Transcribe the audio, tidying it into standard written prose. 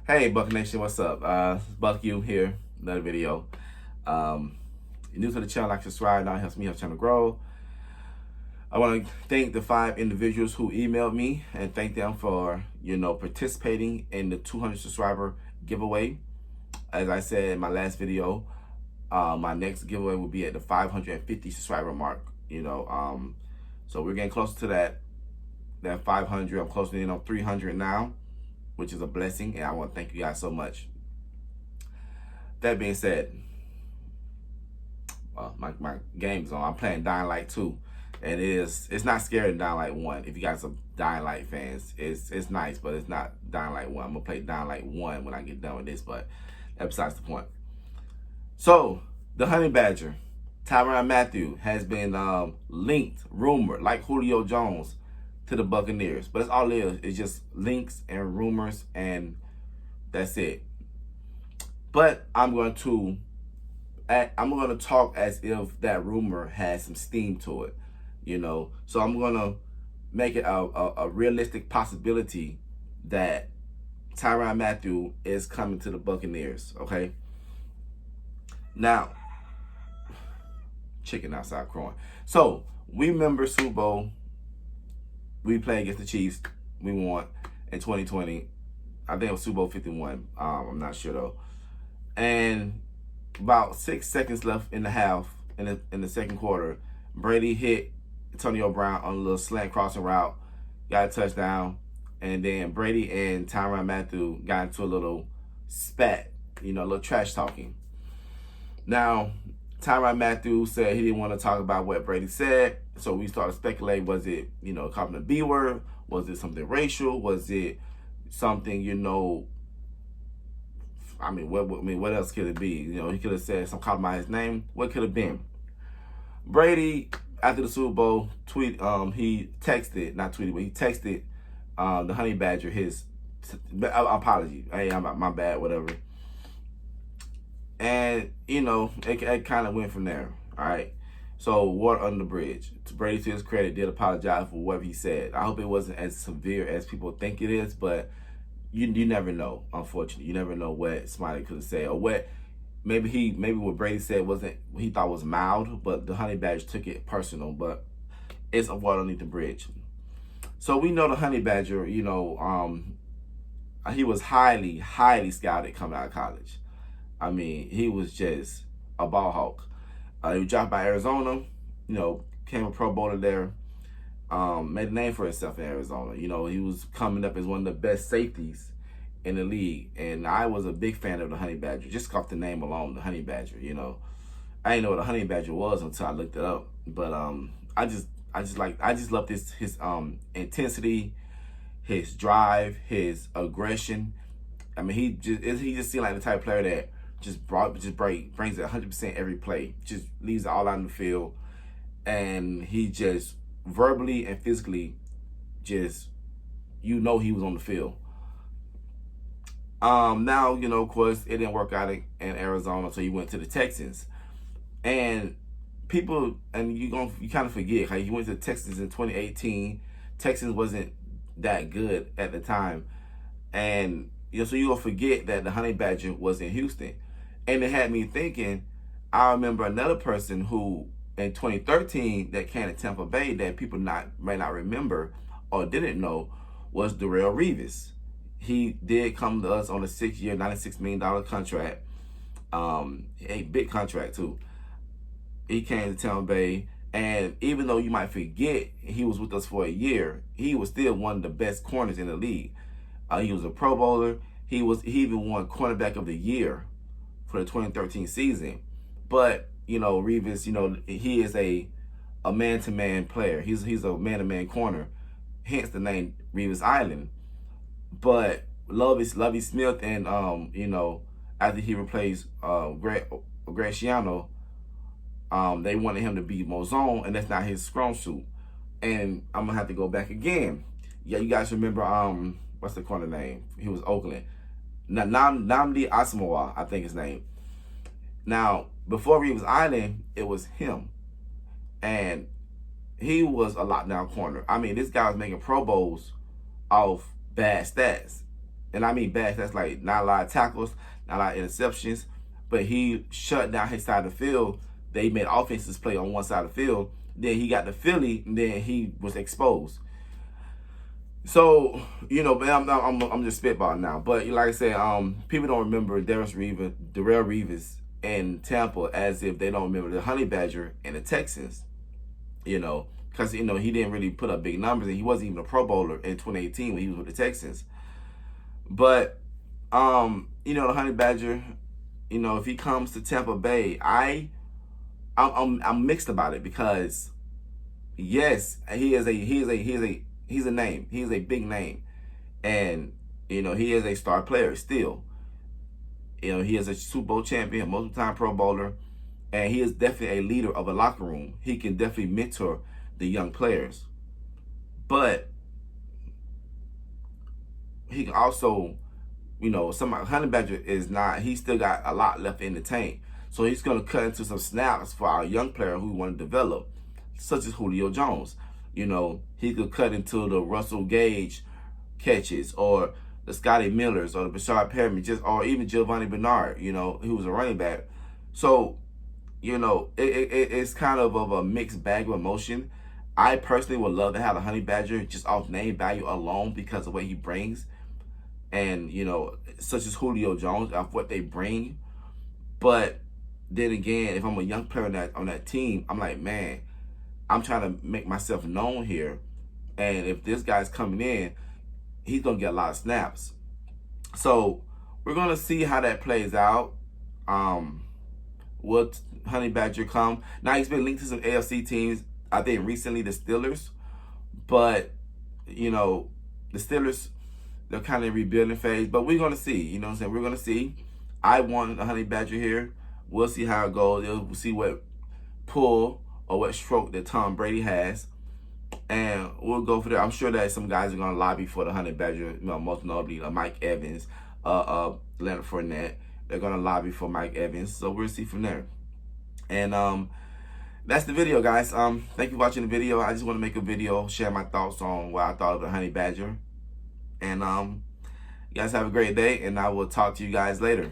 Hey, Buck Nation, what's up? Buck you here, another video. You're new to the channel, like, subscribe, now it helps me help the channel grow. I want to thank the 5 individuals who emailed me and thank them for, participating in the 200 subscriber giveaway. As I said in my last video, my next giveaway will be at the 550 subscriber mark, so we're getting closer to that 500. I'm closing in on 300 now, which is a blessing, and I want to thank you guys so much. That being said, my game's on. I'm playing Dying Light 2, and it's not scary than Dying Light 1. If you guys are Dying Light fans, it's nice, but it's not Dying Light 1. I'm gonna play Dying Light 1 when I get done with this, but that's besides the point. So the Honeybadger, Tyrann Mathieu, has been linked, rumored, like Julio Jones, to the Buccaneers. But it's all it is. It's just links and rumors, and that's it. But I'm going to talk as if that rumor has some steam to it, So I'm going to make it a realistic possibility that Tyrann Mathieu is coming to the Buccaneers, okay? Now, chicken outside crowing. So, we remember Super Bowl. We played against the Chiefs. We won in 2020. I think it was Super Bowl 51. I'm not sure though. And about 6 seconds left in the half, in the second quarter, Brady hit Antonio Brown on a little slant crossing route, got a touchdown, and then Brady and Tyrann Mathieu got into a little spat, a little trash talking. Now, Tyrann Mathieu said he didn't want to talk about what Brady said, so we started speculating, was it, calling a B word? Was it something racial? Was it something, what else could it be? He could have said some calling by his name. What could have been? Brady, after the Super Bowl, he texted the Honeybadger his apology. Hey, my bad, whatever. And, it kind of went from there, all right? So, water under the bridge. Brady, to his credit, did apologize for what he said. I hope it wasn't as severe as people think it is, but you never know, unfortunately. You never know what somebody could have said, or what maybe what Brady said wasn't what he thought was mild, but the Honeybadger took it personal. But it's a water underneath the bridge. So we know the Honeybadger, he was highly, highly scouted coming out of college. I mean, he was just a ball hawk. He was drafted by Arizona, became a Pro Bowler there, made a name for himself in Arizona. He was coming up as one of the best safeties in the league. And I was a big fan of the Honeybadger, just off the name alone, the Honeybadger, I didn't know what a Honeybadger was until I looked it up. But I just love his intensity, his drive, his aggression. I mean, he just seemed like the type of player that brings it 100% every play. Just leaves it all out in the field, and he just verbally and physically just he was on the field. Now of course it didn't work out in Arizona, so he went to the Texans, and people you kind of forget how he went to the Texans in 2018. Texans wasn't that good at the time, and so you'll forget that the Honeybadger was in Houston. And it had me thinking, I remember another person who in 2013 that came to Tampa Bay that people may not remember or didn't know was Darrelle Revis. He did come to us on a 6-year, $96 million contract, a big contract too. He came to Tampa Bay, and even though you might forget he was with us for a year, he was still one of the best corners in the league. He was a Pro Bowler. He even won Cornerback of the Year for the 2013 season. But Revis, he is a man-to-man player. He's a man-to-man corner, hence the name Revis Island. But Lovie Smith and after he replaced Graciano, they wanted him to be more zone, and that's not his strong suit. And I'm gonna have to go back again. Yeah, you guys remember what's the corner name? He was Oakland. Nnamdi Asomugha, I think his name. Now, before Revis Island, it was him. And he was a lockdown corner. I mean, this guy was making Pro Bowls off bad stats. and I mean backs. That's like not a lot of tackles, not a lot of interceptions, but he shut down his side of the field. They made offenses play on one side of the field. Then he got to Philly, and then he was exposed. So, you know, but I'm just spitballing now. But like I said, people don't remember Darrelle Revis in Tampa as if they don't remember the Honeybadger and the Texans. You know, because you know he didn't really put up big numbers, and he wasn't even a Pro Bowler in 2018 when he was with the Texans. But you know, the Honeybadger, you know, if he comes to Tampa Bay, I'm mixed about it because yes, he's a name. He is a big name. And, you know, he is a star player still. You know, he is a Super Bowl champion, multiple time Pro Bowler, and he is definitely a leader of a locker room. He can definitely mentor the young players. But he can also, you know, Honeybadger is not, he still got a lot left in the tank. So he's going to cut into some snaps for our young player who we want to develop, such as Julio Jones. You know, he could cut into the Russell Gage catches or the Scotty Millers or the Bashard Perriman, or even Giovanni Bernard, you know, who was a running back. So, you know, it's kind of a mixed bag of emotion. I personally would love to have a Honeybadger just off name value alone because of what he brings. And, you know, such as Julio Jones, of what they bring. But then again, if I'm a young player on that team, I'm like, man, I'm trying to make myself known here. And if this guy's coming in, he's going to get a lot of snaps. So we're going to see how that plays out. Will Honeybadger come? Now, he's been linked to some AFC teams, I think recently the Steelers. But, you know, the Steelers, they're kind of rebuilding phase. But we're going to see. You know what I'm saying? We're going to see. I want a Honeybadger here. We'll see how it goes. We'll see what pull or what stroke that Tom Brady has. And we'll go for that. I'm sure that some guys are going to lobby for the Honeybadger, you know, most notably Mike Evans, Leonard Fournette. They're going to lobby for Mike Evans. So we'll see from there. And that's the video, guys. Thank you for watching the video. I just want to make a video, share my thoughts on what I thought of the Honeybadger. And you guys have a great day, and I will talk to you guys later.